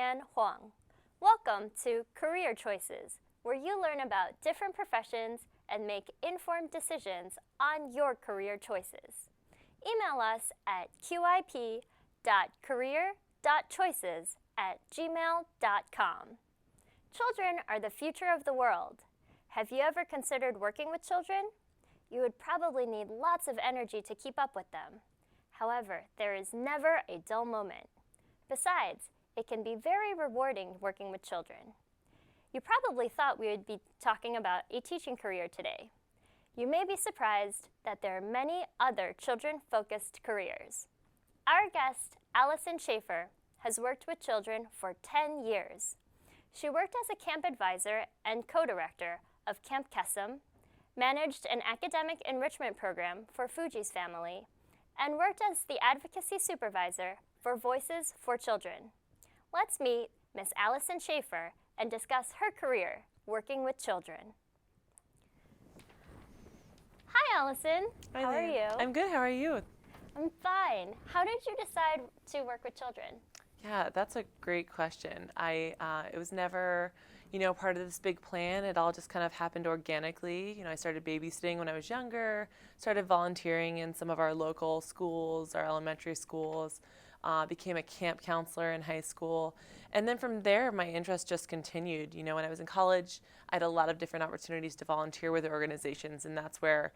Diane Huang. Welcome to Career Choices, where you learn about different professions and make informed decisions on your career choices. Email us at qip.career.choices@gmail.com. Children are the future of the world. Have you ever considered working with children? You would probably need lots of energy to keep up with them. However, there is never a dull moment. Besides, it can be very rewarding working with children. You probably thought we would be talking about a teaching career today. You may be surprised that there are many other children-focused careers. Our guest, Allison Schafer, has worked with children for 10 years. She worked as a camp advisor and co-director of Camp Kesem, managed an academic enrichment program for Fuji's family, and worked as the advocacy supervisor for Voices for Children. Let's meet Miss Allison Schafer and discuss her career working with children. Hi, Allison. Hi, How are Leah. you? I'm good. How are you? I'm fine. How did you decide to work with children? Yeah, that's a great question. It was never, part of this big plan. It all just kind of happened organically. I started babysitting when I was younger, started volunteering in some of our local schools, our elementary schools, became a camp counselor in high school. And then from there, my interest just continued. When I was in college, I had a lot of different opportunities to volunteer with organizations, and that's where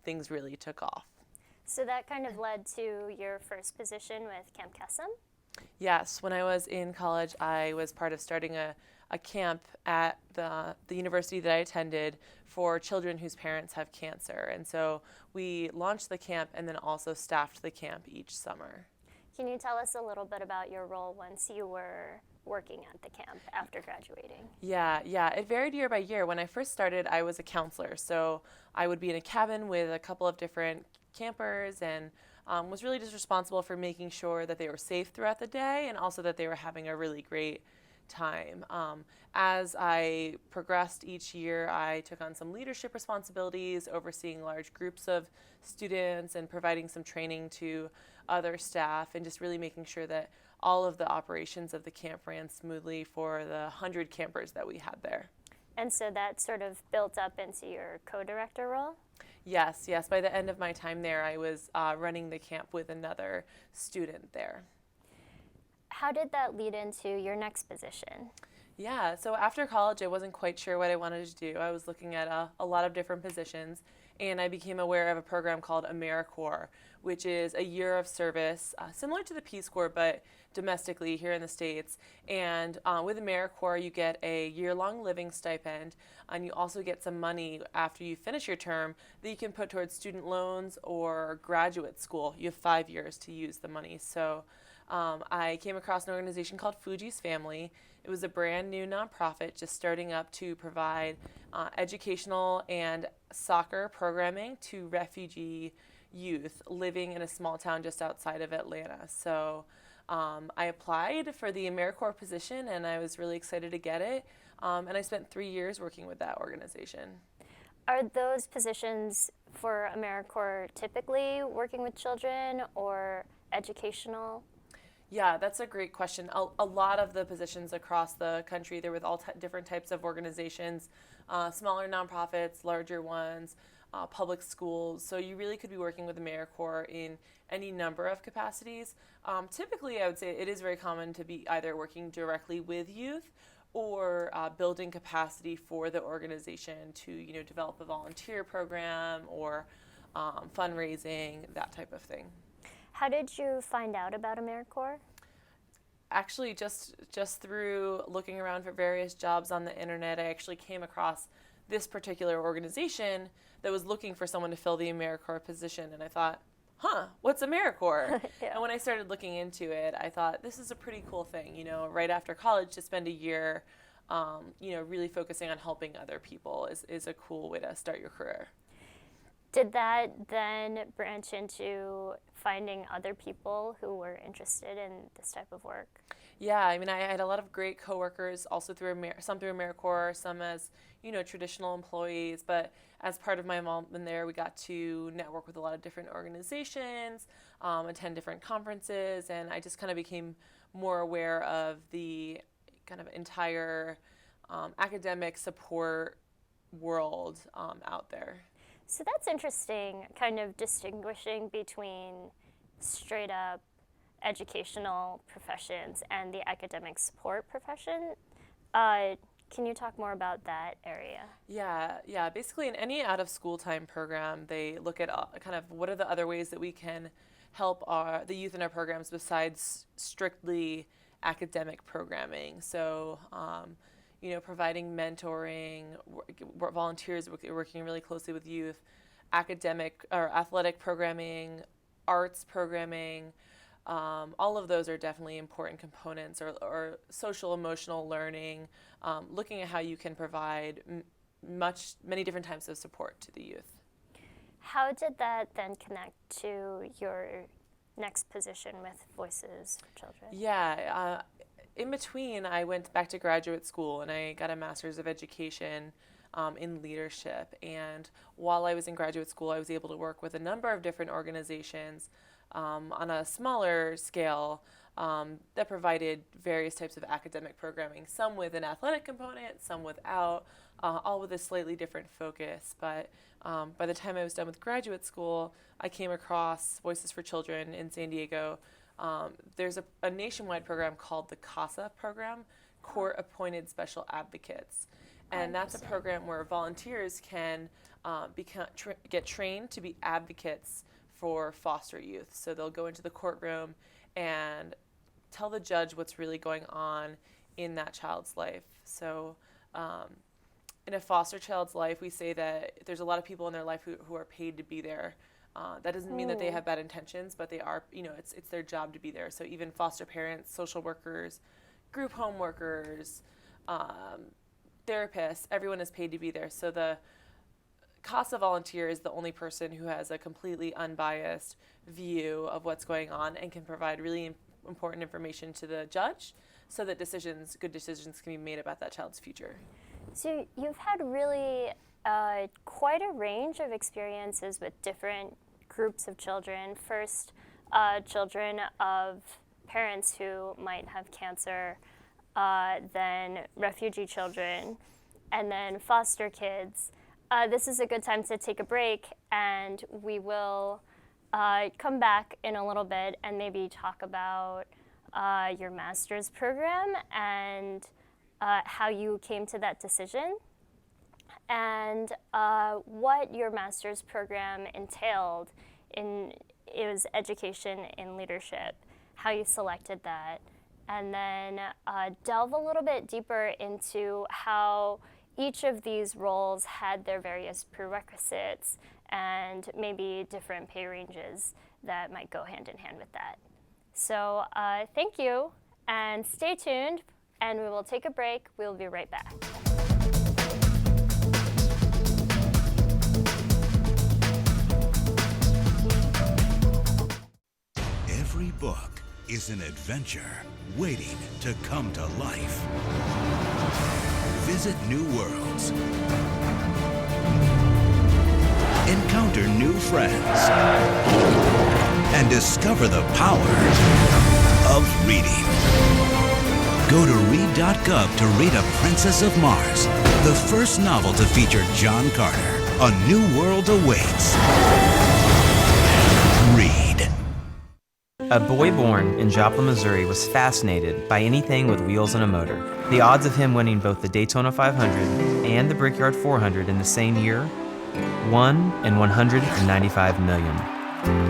things really took off. So that kind of led to your first position with Camp Kesem? Yes, when I was in college, I was part of starting a camp at the university that I attended for children whose parents have cancer. And so we launched the camp and then also staffed the camp each summer. Can you tell us a little bit about your role once you were working at the camp after graduating? Yeah, it varied year by year. When I first started, I was a counselor. So I would be in a cabin with a couple of different campers and was really just responsible for making sure that they were safe throughout the day and also that they were having a really great time. As I progressed each year, I took on some leadership responsibilities, overseeing large groups of students and providing some training to other staff and just really making sure that all of the operations of the camp ran smoothly for the 100 campers that we had there. And so that sort of built up into your co-director role? Yes. By the end of my time there, I was running the camp with another student there. How did that lead into your next position? Yeah, so after college, I wasn't quite sure what I wanted to do. I was looking at a lot of different positions, and I became aware of a program called AmeriCorps, which is a year of service, similar to the Peace Corps, but domestically here in the States. And with AmeriCorps, you get a year-long living stipend, and you also get some money after you finish your term that you can put towards student loans or graduate school. You have 5 years to use the money. So I came across an organization called Fuji's Family. It was a brand new nonprofit just starting up to provide educational and soccer programming to refugee youth living in a small town just outside of Atlanta. So I applied for the AmeriCorps position and I was really excited to get it. And I spent 3 years working with that organization. Are those positions for AmeriCorps typically working with children or educational? Yeah, that's a great question. A lot of the positions across the country, they're with all different types of organizations, smaller nonprofits, larger ones, public schools. So you really could be working with AmeriCorps in any number of capacities. Typically, I would say it is very common to be either working directly with youth or building capacity for the organization to develop a volunteer program or fundraising, that type of thing. How did you find out about AmeriCorps? Actually, just through looking around for various jobs on the internet, I actually came across this particular organization that was looking for someone to fill the AmeriCorps position, and I thought, what's AmeriCorps? Yeah. And when I started looking into it, I thought, this is a pretty cool thing, right after college to spend a year, really focusing on helping other people is a cool way to start your career. Did that then branch into finding other people who were interested in this type of work? Yeah, I had a lot of great coworkers, also some through AmeriCorps, some as traditional employees. But as part of my involvement there, we got to network with a lot of different organizations, attend different conferences, and I just kind of became more aware of the kind of entire academic support world out there. So that's interesting, kind of distinguishing between straight up educational professions and the academic support profession. Can you talk more about that area? Yeah. Basically, in any out-of-school time program, they look at kind of what are the other ways that we can help the youth in our programs besides strictly academic programming. So, providing mentoring, volunteers working really closely with youth, academic or athletic programming, arts programming. All of those are definitely important components, or social emotional learning, looking at how you can provide many different types of support to the youth. How did that then connect to your next position with Voices for Children? Yeah, in between, I went back to graduate school and I got a master's of education in leadership. And while I was in graduate school, I was able to work with a number of different organizations on a smaller scale that provided various types of academic programming, some with an athletic component, some without, all with a slightly different focus. But by the time I was done with graduate school, I came across Voices for Children in San Diego. There's a nationwide program called the CASA program, Court Appointed Special Advocates. And that's a program where volunteers can get trained to be advocates for foster youth. So they'll go into the courtroom and tell the judge what's really going on in that child's life. So in a foster child's life, we say that there's a lot of people in their life who are paid to be there. That doesn't mean that they have bad intentions, but they are, it's their job to be there. So even foster parents, social workers, group home workers, therapists, everyone is paid to be there. So the CASA volunteer is the only person who has a completely unbiased view of what's going on and can provide really important information to the judge so that good decisions can be made about that child's future. So you've had really quite a range of experiences with different groups of children. First, children of parents who might have cancer, then refugee children, and then foster kids. This is a good time to take a break, and we will come back in a little bit and maybe talk about your master's program and how you came to that decision, and what your master's program entailed. It was education in leadership, how you selected that, and then delve a little bit deeper into how each of these roles had their various prerequisites and maybe different pay ranges that might go hand in hand with that. So thank you, and stay tuned, and we will take a break. We'll be right back. Every book is an adventure waiting to come to life. Visit new worlds. Encounter new friends. And discover the power of reading. Go to read.gov to read A Princess of Mars, the first novel to feature John Carter. A new world awaits. Read. A boy born in Joplin, Missouri was fascinated by anything with wheels and a motor. The odds of him winning both the Daytona 500 and the Brickyard 400 in the same year, 1 in 195 million.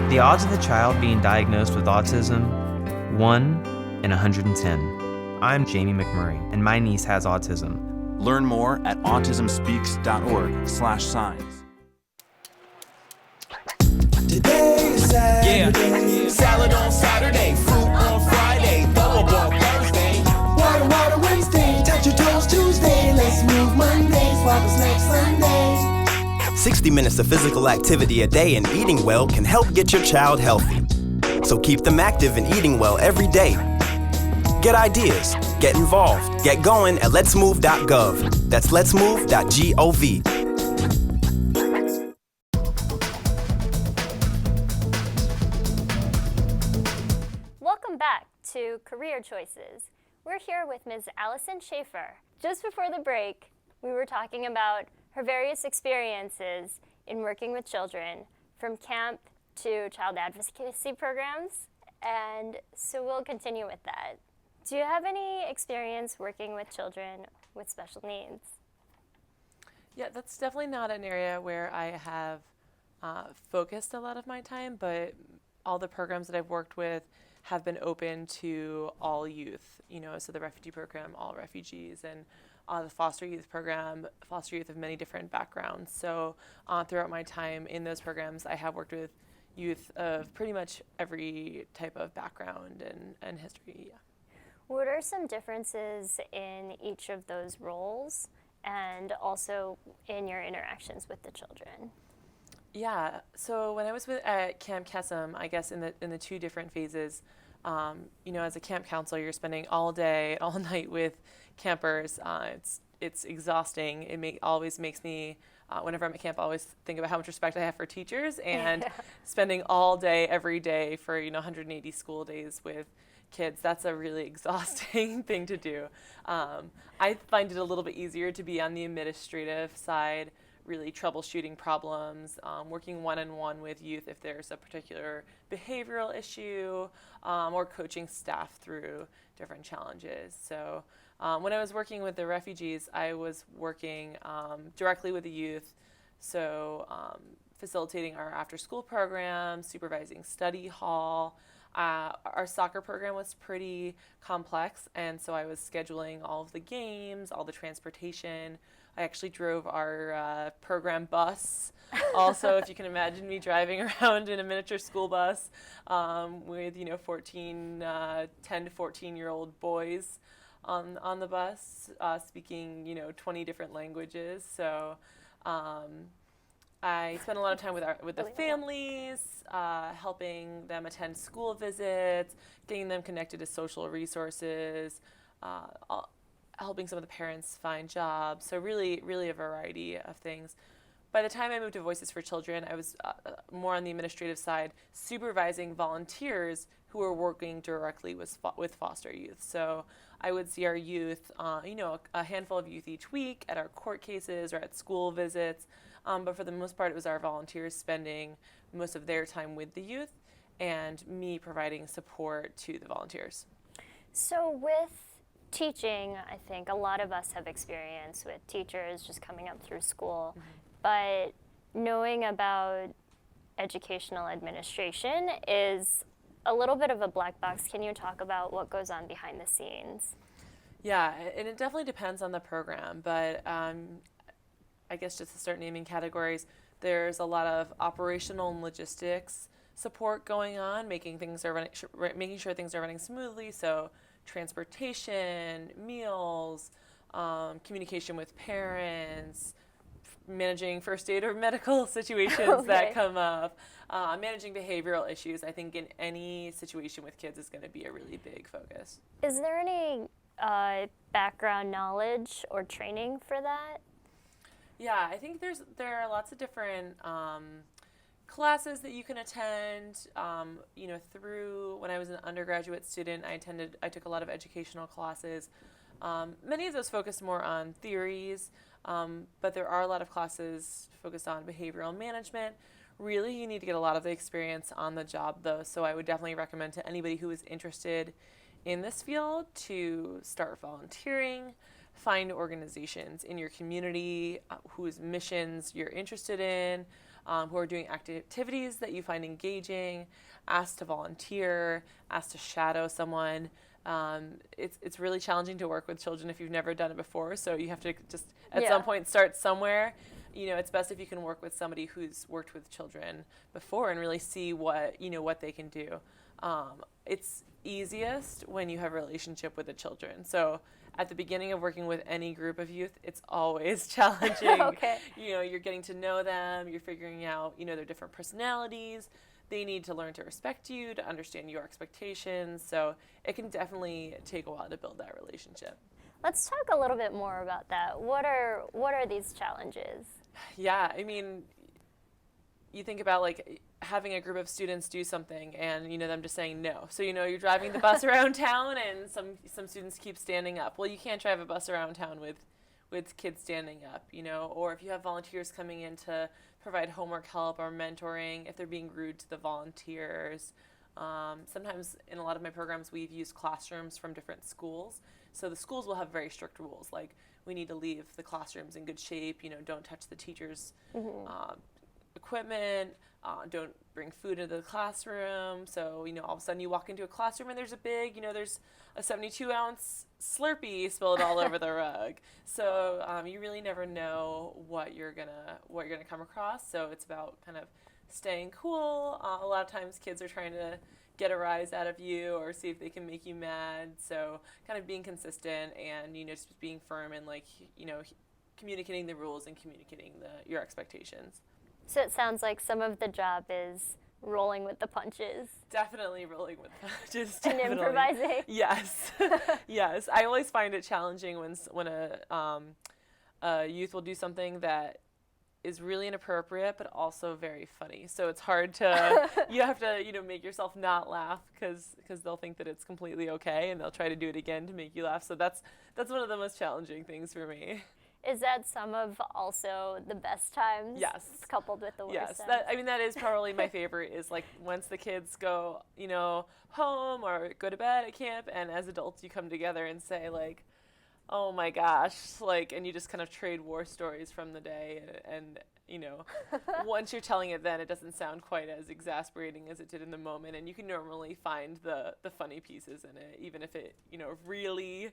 The odds of the child being diagnosed with autism, 1 in 110. I'm Jamie McMurray, and my niece has autism. Learn more at autismspeaks.org/signs. Today is Saturday. Salad on Saturday, fruit on Friday, Thunderball Thursday, water Wednesday, touch your toes Tuesday, let's move Monday, swap us next Sunday. 60 minutes of physical activity a day and eating well can help get your child healthy. So keep them active and eating well every day. Get ideas, get involved, get going at letsmove.gov. That's letsmove.gov. Welcome back to career choices. We're here with Ms. Allison Schafer. Just before the break, we were talking about her various experiences in working with children, from camp to child advocacy programs, and so we'll continue with that. Do you have any experience working with children with special needs? Yeah, that's definitely not an area where I have focused a lot of my time, but all the programs that I've worked with have been open to all youth, so the refugee program, all refugees, and the foster youth program, foster youth of many different backgrounds. So throughout my time in those programs, I have worked with youth of pretty much every type of background and history. Yeah. What are some differences in each of those roles and also in your interactions with the children? Yeah, so when I was at Camp Kesem, I guess in the two different phases, as a camp counselor, you're spending all day, all night with campers. It's exhausting. It always makes me, whenever I'm at camp, I always think about how much respect I have for teachers, and spending all day, every day for 180 school days with kids, that's a really exhausting thing to do. I find it a little bit easier to be on the administrative side, really troubleshooting problems, working one-on-one with youth if there's a particular behavioral issue, or coaching staff through different challenges. So when I was working with the refugees, I was working directly with the youth, so facilitating our after-school program, supervising study hall. Our soccer program was pretty complex, and so I was scheduling all of the games, all the transportation. I actually drove our program bus. Also, if you can imagine me driving around in a miniature school bus with 10 to 14-year-old boys on the bus, speaking 20 different languages. So I spent a lot of time with the families, helping them attend school visits, getting them connected to social resources, helping some of the parents find jobs. So really, really a variety of things. By the time I moved to Voices for Children, I was more on the administrative side, supervising volunteers who were working directly with foster youth. So I would see our youth, a handful of youth each week at our court cases or at school visits. But for the most part, it was our volunteers spending most of their time with the youth and me providing support to the volunteers. So with teaching, I think a lot of us have experience with teachers just coming up through school, but knowing about educational administration is a little bit of a black box. Can you talk about what goes on behind the scenes? Yeah, and it definitely depends on the program, but I guess just to start naming categories, there's a lot of operational and logistics support going on, making sure things are running smoothly. So transportation, meals, communication with parents, managing first aid or medical situations that come up, managing behavioral issues. I think in any situation with kids is going to be a really big focus. Is there any background knowledge or training for that? Yeah, I think there are lots of different classes that you can attend. Through when I was an undergraduate student, I took a lot of educational classes. Many of those focused more on theories, but there are a lot of classes focused on behavioral management. Really, you need to get a lot of the experience on the job, though, so I would definitely recommend to anybody who is interested in this field to start volunteering, find organizations in your community whose missions you're interested in, who are doing activities that you find engaging, ask to volunteer, ask to shadow someone. It's really challenging to work with children if you've never done it before, so you have to just at some point start somewhere. It's best if you can work with somebody who's worked with children before and really see what they can do. It's easiest when you have a relationship with the children. So at the beginning of working with any group of youth, it's always challenging. Okay. You're getting to know them, you're figuring out, their different personalities. They need to learn to respect you, to understand your expectations. So it can definitely take a while to build that relationship. Let's talk a little bit more about that. What are these challenges? Yeah, I mean, you think about like having a group of students do something and, you know, them just saying no. So, you know, you're driving the bus around town and some students keep standing up. Well, you can't drive a bus around town with kids standing up, you know, or if you have volunteers coming in to provide homework help or mentoring, if they're being rude to the volunteers. Sometimes in a lot of my programs, we've used classrooms from different schools. So the schools will have very strict rules, like we need to leave the classrooms in good shape, you know, don't touch the teachers' equipment, don't bring food into the classroom. So, you know, all of a sudden you walk into a classroom and there's a big, you know, there's a 72-ounce Slurpee spilled all over the rug. So you really never know what you're gonna come across. So it's about kind of staying cool. A lot of times kids are trying to get a rise out of you or see if they can make you mad. So kind of being consistent and, you know, just being firm and, like, you know, communicating the rules and communicating your expectations. So it sounds like some of the job is rolling with the punches. Definitely rolling with punches. And Definitely. improvising. Yes. Yes. I always find it challenging when a youth will do something that is really inappropriate but also very funny. So it's hard to, you have to, you know, make yourself not laugh because they'll think that it's completely okay and they'll try to do it again to make you laugh. So that's one of the most challenging things for me. Is that some of also the best times? Yes. Coupled with the worst Yes, times? that is probably my favorite, is like once the kids go, you know, home or go to bed at camp, and as adults you come together and say like, oh my gosh, like, and you just kind of trade war stories from the day, and you know, once you're telling it then it doesn't sound quite as exasperating as it did in the moment, and you can normally find the funny pieces in it, even if it, you know, really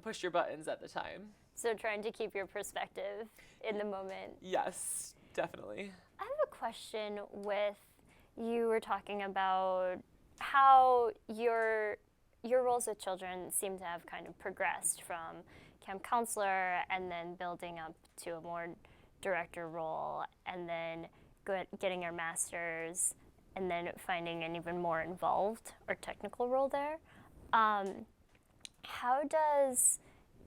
pushed your buttons at the time. So trying to keep your perspective in the moment. Yes, definitely. I have a question with, you were talking about how your roles with children seem to have kind of progressed from camp counselor and then building up to a more director role and then getting your master's and then finding an even more involved or technical role there. How does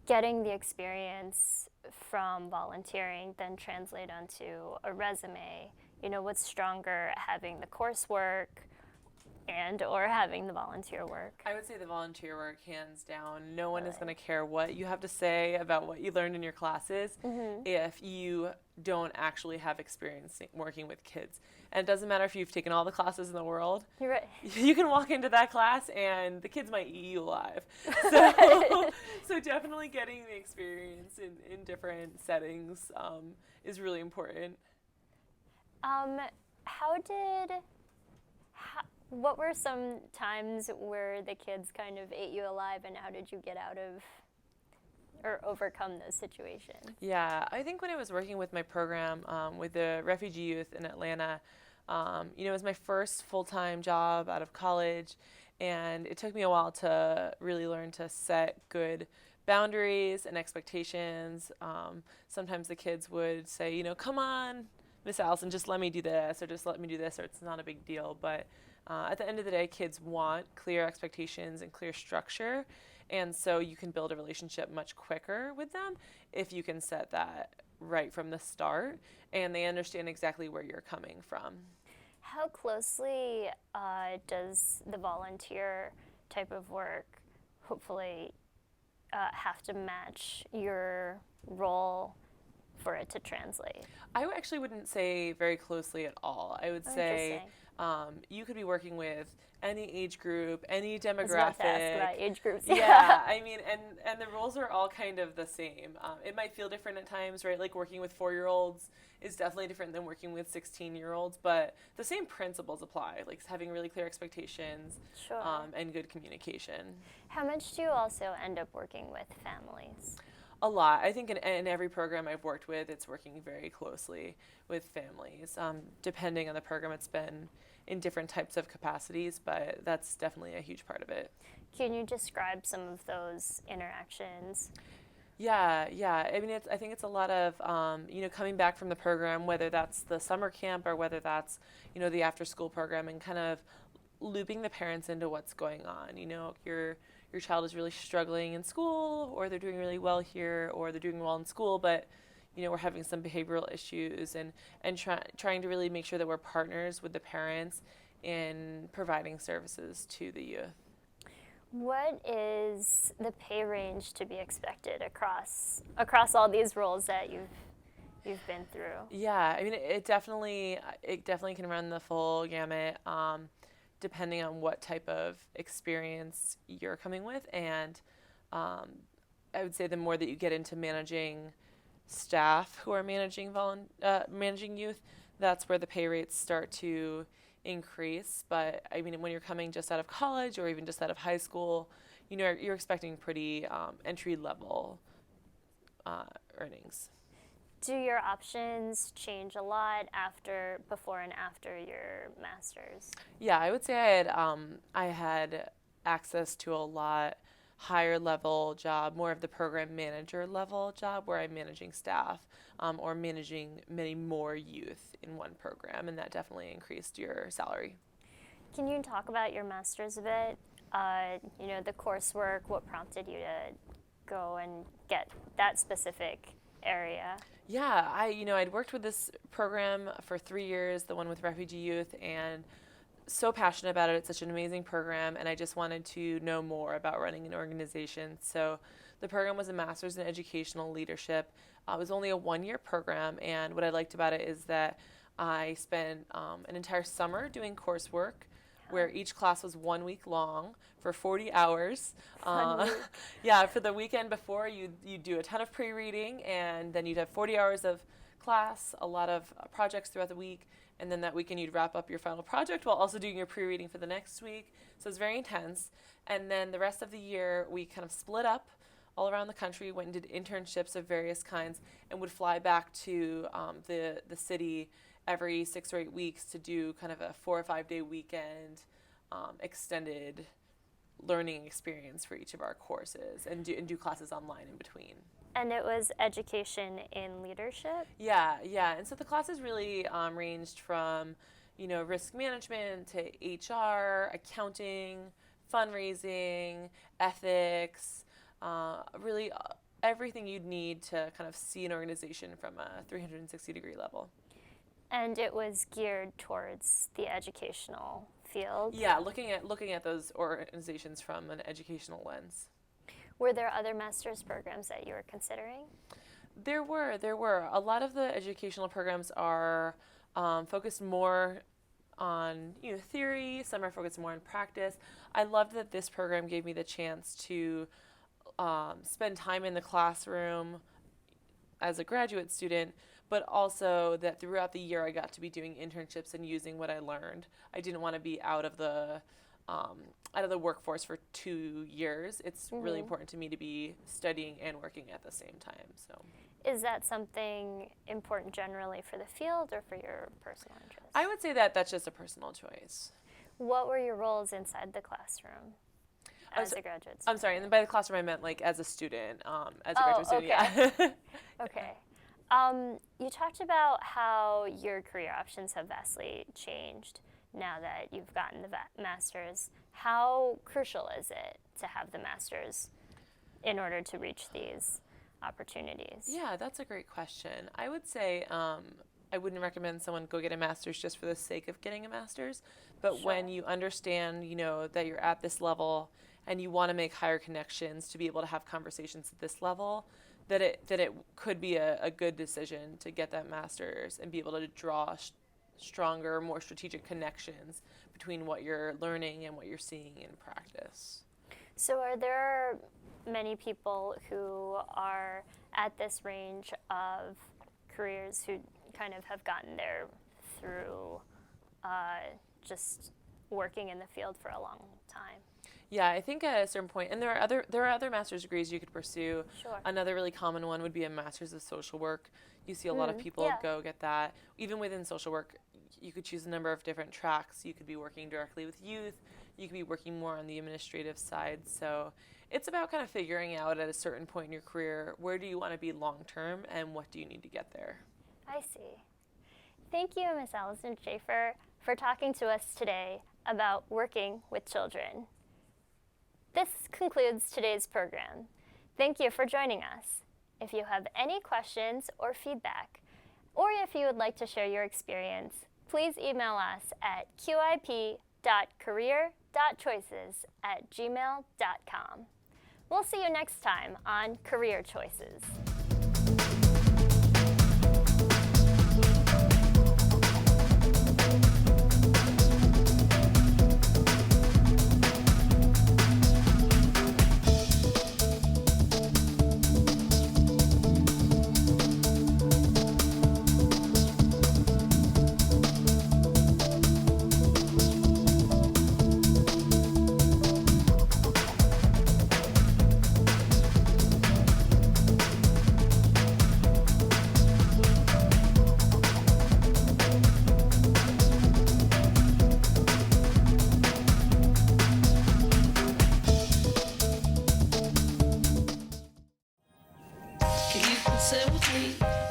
getting the experience from volunteering then translate onto a resume? You know, what's stronger, having the coursework or having the volunteer work? I would say the volunteer work, hands down. No one is going to care what you have to say about what you learned in your classes if you don't actually have experience working with kids. And it doesn't matter if you've taken all the classes in the world. You're right. You can walk into that class and the kids might eat you alive. So definitely getting the experience in different settings is really important. What were some times where the kids kind of ate you alive, and how did you get out of or overcome those situations? Yeah, I think when I was working with my program with the refugee youth in Atlanta, you know, it was my first full-time job out of college, and it took me a while to really learn to set good boundaries and expectations. Sometimes the kids would say, you know, come on, Miss Allison, just let me do this, or just let me do this, or it's not a big deal. But at the end of the day, kids want clear expectations and clear structure, and so you can build a relationship much quicker with them if you can set that right from the start, and they understand exactly where you're coming from. How closely does the volunteer type of work hopefully have to match your role for it to translate? I actually wouldn't say very closely at all. I would say you could be working with any age group, any demographic. I was about to ask about age groups. Yeah, I mean, and the roles are all kind of the same. It might feel different at times, right? Like working with 4-year-olds is definitely different than working with 16-year-olds, but the same principles apply, like having really clear expectations and good communication. How much do you also end up working with families? A lot. I think in every program I've worked with, it's working very closely with families. Depending on the program, it's been in different types of capacities, but that's definitely a huge part of it. Can you describe some of those interactions? Yeah. I mean, I think it's a lot of, you know, coming back from the program, whether that's the summer camp or whether that's, you know, the after-school program, and kind of looping the parents into what's going on. You know, your child is really struggling in school, or they're doing really well here, or they're doing well in school, but we're having some behavioral issues, and trying to really make sure that we're partners with the parents in providing services to the youth. What is the pay range to be expected across all these roles that you've been through? Yeah, I mean, it definitely can run the full gamut, depending on what type of experience you're coming with, and I would say the more that you get into managing staff who are managing youth, that's where the pay rates start to increase. But I mean, when you're coming just out of college or even just out of high school, you're expecting pretty entry level earnings. Do your options change a lot before and after your master's? Yeah, I would say I had access to a lot higher level job, more of the program manager level job, where I'm managing staff or managing many more youth in one program, and that definitely increased your salary. Can you talk about your master's a bit? The coursework, what prompted you to go and get that specific area? Yeah, I'd worked with this program for 3 years, the one with refugee youth, and so passionate about it. It's such an amazing program, and I just wanted to know more about running an organization. So the program was a master's in educational leadership. It was only a 1-year program, and what I liked about it is that I spent an entire summer doing coursework where each class was 1 week long for 40 hours. Yeah, for the weekend before, you'd do a ton of pre-reading, and then you'd have 40 hours of class, a lot of projects throughout the week, and then that weekend you'd wrap up your final project while also doing your pre-reading for the next week. So it's very intense. And then the rest of the year, we kind of split up all around the country, went and did internships of various kinds, and would fly back to the city every 6 or 8 weeks to do kind of a 4 or 5 day weekend extended learning experience for each of our courses, and do classes online in between. And it was education in leadership? Yeah. And so the classes really ranged from, risk management to HR, accounting, fundraising, ethics, really everything you'd need to kind of see an organization from a 360-degree level. And it was geared towards the educational field? Yeah, looking at those organizations from an educational lens. Were there other master's programs that you were considering? There were. A lot of the educational programs are focused more on theory. Some are focused more on practice. I loved that this program gave me the chance to spend time in the classroom as a graduate student, but also that throughout the year I got to be doing internships and using what I learned. I didn't want to be out of the workforce for 2 years. It's really important to me to be studying and working at the same time. So, is that something important generally for the field or for your personal interest? I would say that that's just a personal choice. What were your roles inside the classroom as a graduate student? I'm sorry, and by the classroom I meant like as a student, as a graduate student. Yeah. Okay. You talked about how your career options have vastly changed now that you've gotten the master's. How crucial is it to have the master's in order to reach these opportunities? Yeah, that's a great question. I would say I wouldn't recommend someone go get a master's just for the sake of getting a master's, but Sure. when you understand, that you're at this level and you want to make higher connections to be able to have conversations at this level, that it could be a good decision to get that master's and be able to draw stronger, more strategic connections between what you're learning and what you're seeing in practice. So are there many people who are at this range of careers who kind of have gotten there through just working in the field for a long time? Yeah, I think at a certain point, and there are other master's degrees you could pursue. Sure. Another really common one would be a master's of social work. You see a lot of people go get that. Even within social work, you could choose a number of different tracks. You could be working directly with youth. You could be working more on the administrative side. So it's about kind of figuring out at a certain point in your career, where do you want to be long term and what do you need to get there? I see. Thank you, Ms. Allison Schafer, for talking to us today about working with children. This concludes today's program. Thank you for joining us. if you have any questions or feedback, or if you would like to share your experience, please email us at qip.career.choices@gmail.com. We'll see you next time on Career Choices.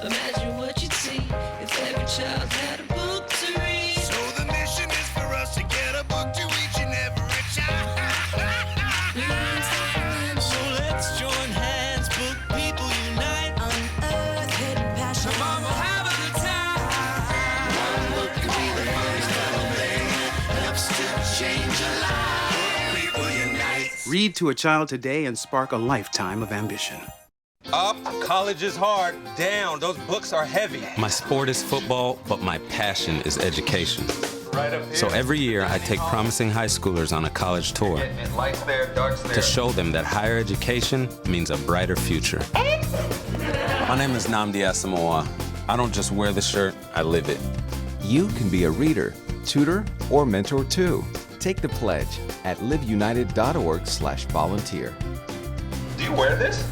Imagine what you'd see if every child had a book to read. So the mission is for us to get a book to each and every child. So let's join hands, book people unite. Unearth hidden passion. Come on, we'll have a good time. One book can be the first thing helps to change a life. Book people unite. Read to a child today and spark a lifetime of ambition. Up, college is hard. Down, those books are heavy. My sport is football, but my passion is education. Right up here. So every year I take promising high schoolers on a college tour Lights there, darks there. to show them that higher education means a brighter future. My name is Nnamdi Asamoah. I don't just wear the shirt, I live it. You can be a reader, tutor, or mentor too. Take the pledge at liveunited.org/volunteer. Do you wear this?